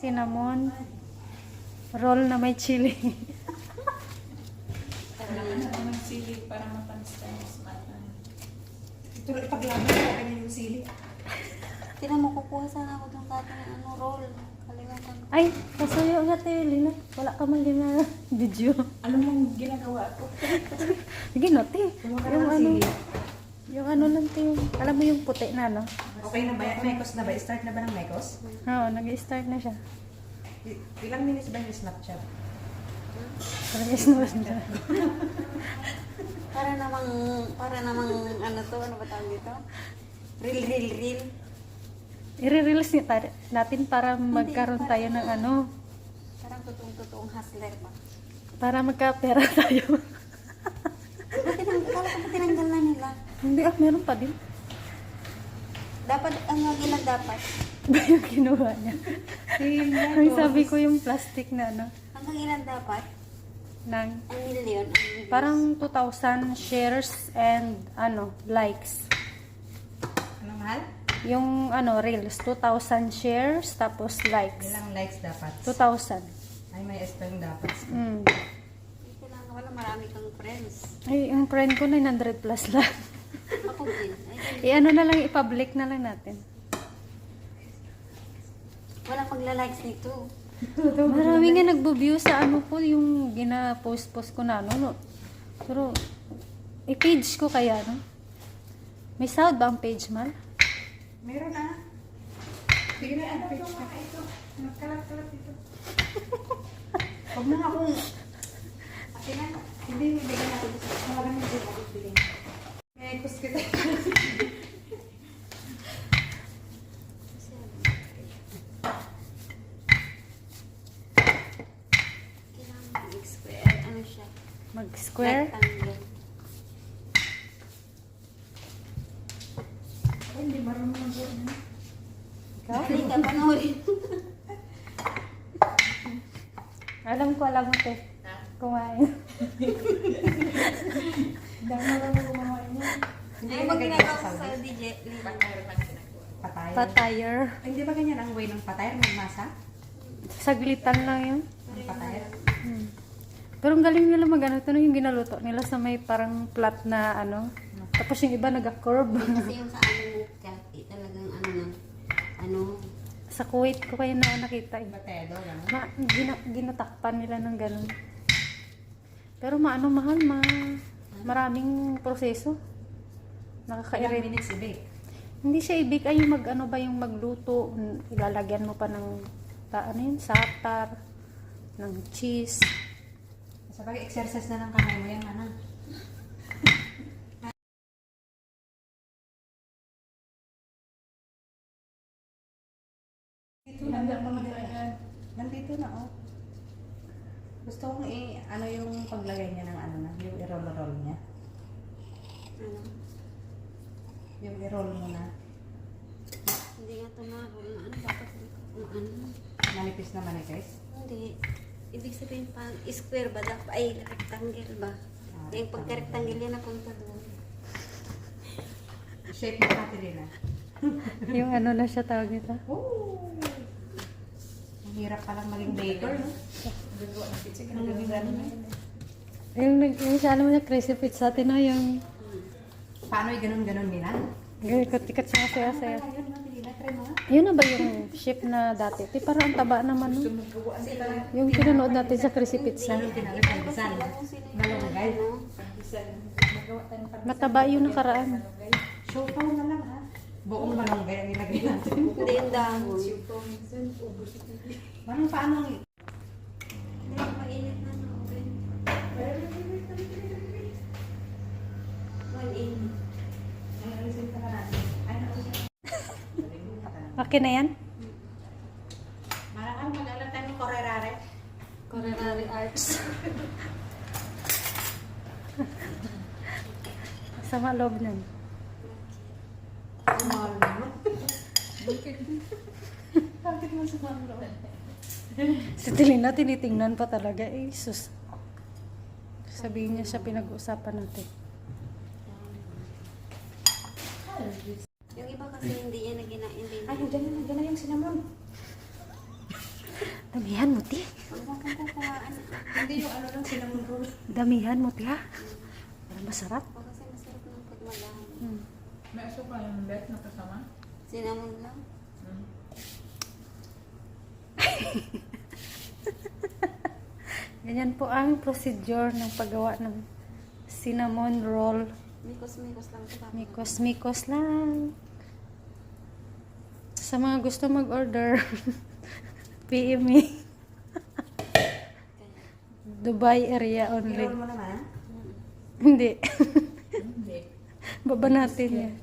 Cinnamon roll na may chili. Kailangan na naman sili para matamis-tamis mata. Ito lang ipaglaban ko kanya yung sili. Tinan mo, kukuha sana ako ng kating roll. Kalimutan ko. Ay, pasuyo nga tayo, Lina. Wala ka man gina video. Ano mong ginagawa ko? Sige, no, te. Kumuha ka Yung ng ano, sili. yung ano lang, te. Alam mo yung puti na, no? Okay na ba yan? Mekos na ba? Start na ba ng Mekos? Oo, nag-start na siya. Ilang minutes ba yung Snapchat? Parang isnos na. Para namang ano to, ano ba tawag dito? Reel. I-release natin para magkaroon tayo ng ano, Parang totoong hustler ba? para magkapera tayo. Kala ko tinanggal na nila. Hindi, meron pa din. Dapat, ilan dapat? Ba yung kinuha niya? Ay, sabi ko yung plastic na ano, Hanggang ilan dapat? ng Ang million. Ang views. parang 2,000 shares and ano, likes. Anong mahal? Yung ano, reels, 2,000 shares tapos likes. Ilang likes dapat? 2,000. Ay, may spelling dapat. Mm. Kailangan wala marami kang friends. Ay, yung friend ko 900 plus lang. Ako din. I-ano na lang, i-public na lang natin. Wala pagla-likes nito. Marami nga nagbo-view sa ano po, yung gina-post-post ko na ano, no? Pero, i-page ko kaya, no? May sound ba ang page, Mal? Meron na. Sige na, ang page ka. Ito. Nagkalat-kalat ito. Huwag mo nga akong... Akin na. Hindi, bigyan natin. Malagang hindi natin bilhin. Mekos kita. Kailangan mag-square. Ano siya? Mag-square? Rectangle. Ay, hindi marunong mag-board na. Ikaw? Hindi ka panoorin. Alam mo, te. Kumain. Dahil marunong gumawa niya. Hindi Ay, ba pag ganyan ginagawa ang ko sa sabi? DJ, Mayroon lang ginagawa. Patay. Patire. Ay, hindi ba ganyan ang way ng patay? May masa? Saglitan lang yun. Ang patay? Hmm. Pero ang galing nila mag-ano, ito na yung ginaluto nila sa may parang flat na ano. Tapos yung iba nag-curve. kasi yung sa amin, talagang ano na, ano, Sa Kuwait ko kayo na nakita eh. Batedo, gano'n? Ginatakpan nila ng ganun. Pero maano mahal, maraming proseso. Ilang Nakaka-irate. minutes i-bake? Hindi siya ibig ay yung mag-ano ba yung magluto, ilalagyan mo pa ng ano yun, satar, ng cheese. Sa pag-exercise na ng kamay mo yan, ano? Dito na, nandito na, oh. Gusto kong ano yung paglagay niya ng ano na, yung i-roll-roll niya. ano, Yung i-roll mo na. hindi nga tumahol na ano, dapat, ano, Manipis na manipis. hindi. Ibig sabihin pag square ba, dapat, ay rectangle ba? Yung pagka-rectangle yan napunta doon. Shape mo natin rin, ah. Yung ano na siya tawag nito. Oh! Ang hirap palang maging baker, no? Gagawa ng pizza. Ginagawa na. Yung sa ano mo niya, crazy pizza, tino yung Paano yung ganun-ganun nila? ikot-ikot siya saya-saya. Ayun, no? Hindi na, try mo, ha? Yun na ba yung shape na dati? Di parang ang taba naman, no? Yung pinanood natin sa crazy pizza. Yung tinawag ng bisan. Malunggay. Magawa tayo ng Mataba yung nakaraan. Show pa na lang, ha? Buong malunggay ang ilagay natin. Hindi yung dahon. Paano? Hindi, mainit na na, oven. 180. Ay, alisin ka na natin. Ay, alisin. Okay na yan? Marang mag-alat tayo ng korerare. Culinary arts. Sama loob nun. Mahal naman. Bakit mo sa mga Si Tilina, tinitingnan pa talaga. Eh, sus. Sabihin niya siya pinag-uusapan natin. Yung iba kasi hindi yan na hindi. Ay, dyan na yung cinnamon. Damihan mo, ti. Huwag mo kong kukuhaan. Hindi yung ano lang sila roll. Damihan mo, ti, ha? Para masarap. O kasi masarap ng pagmalahan. Hmm. May aso pa yung bet na kasama? Cinnamon lang. Hmm. Ganyan po ang procedure ng paggawa ng cinnamon roll. Mikos-mikos lang ito. Mikos-mikos lang. Sa mga gusto mag-order, PM me. Dubai area only. I-roll mo naman. Hindi. Hindi. Baba natin yan.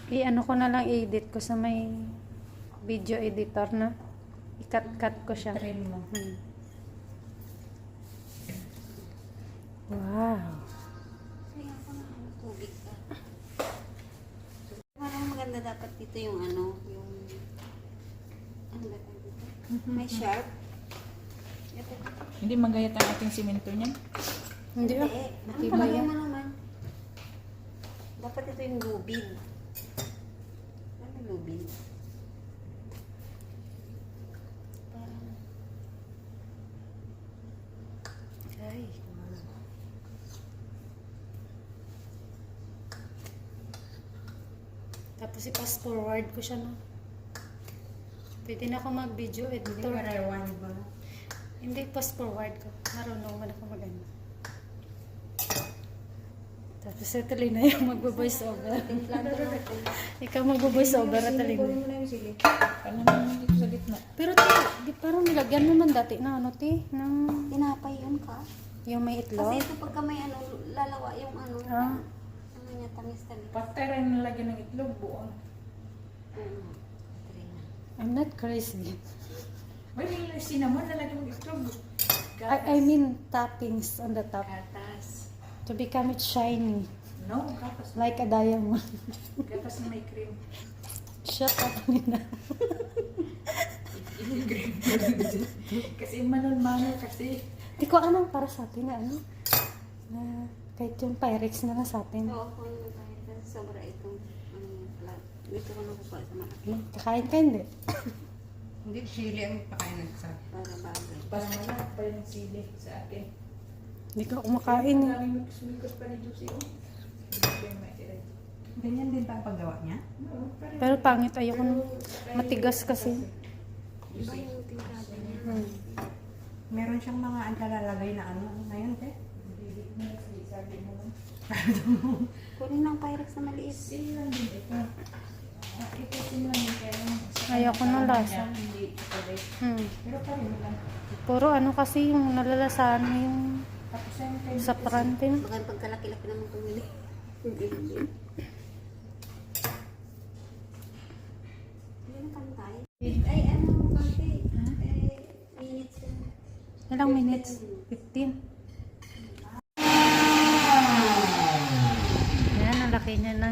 I-ano ko na lang, i-edit ko sa may video editor na. I-cut-cut ko siya. Trim mo. Hmm. Wow. Kaya ako na tubig ka. Parang maganda dapat dito yung ano, yung ano ba tawag dito? May sharp. Ito. Hindi magayat ang ating simento niyan. Hindi ah. Ano Matibay palagay yan. mo naman? Dapat ito yung lubid. Ano lubid? Parang Ay. Tapos i-pass forward ko siya, no? Pwede na ako mag-video Hindi editor. ka rewind ba? Hindi, pass forward ko. Marunong man ako mag-ano. Tapos ituloy na yung magbo-voice over. timplado natin. Ikaw magbo-voice over at Sili, talin. kunin mo na yung sili. Paano naman dito sa gitna? Pero ti, di parang nilagyan mo man dati na ano ti, ng Tinapay yun ka? yung may Kasi itlog. ito pagka may ano, lalawa yung ano. Ah. Ano niya, tamis-tamis. Patay rin nalagyan ng itlog buong. Try na. I'm not crazy. May nilagay cinnamon nalagyan ng itlog. I mean toppings on the top Gatas. to become it shiny No, gatas. like a diamond. Gatas na may cream. Shut up, Nina. Cream. Kasi manon-manon kasi. Di ko alam para sa atin na ano. Na kahit yung Pyrex na lang sa atin. Oo, kung ano tayo. Kasi sobra itong plat. Dito ko nakukuha sa malaki. Kakain ka hindi. Hindi, sili ang pakain nagsabi. Para bagay. Parang malak pa yung sili sa akin. Hindi ka kumakain eh. Maraming mikos pa ni Lucy. Ganyan din pa ang paggawa niya? Pero pangit, ayoko na. Matigas kasi. Iba yung tingkado niya. Hmm. Meron siyang mga antalalagay na ano. Ngayon, te? Kunin ng Pyrex na maliit. Sili lang din ito. Ito sili lang din kaya Ayoko ng lasa. Hindi chocolate. Hmm. Pero pareho lang. Puro ano kasi yung nalalasahan mo yung Tapos yung kayo. sa prantin. Baka pagkalaki-laki naman pumili. Hindi. Hindi na pantay. Ay, ano mo kasi? Minutes yun. Ilang minutes? 15. Yan, ang laki niya na.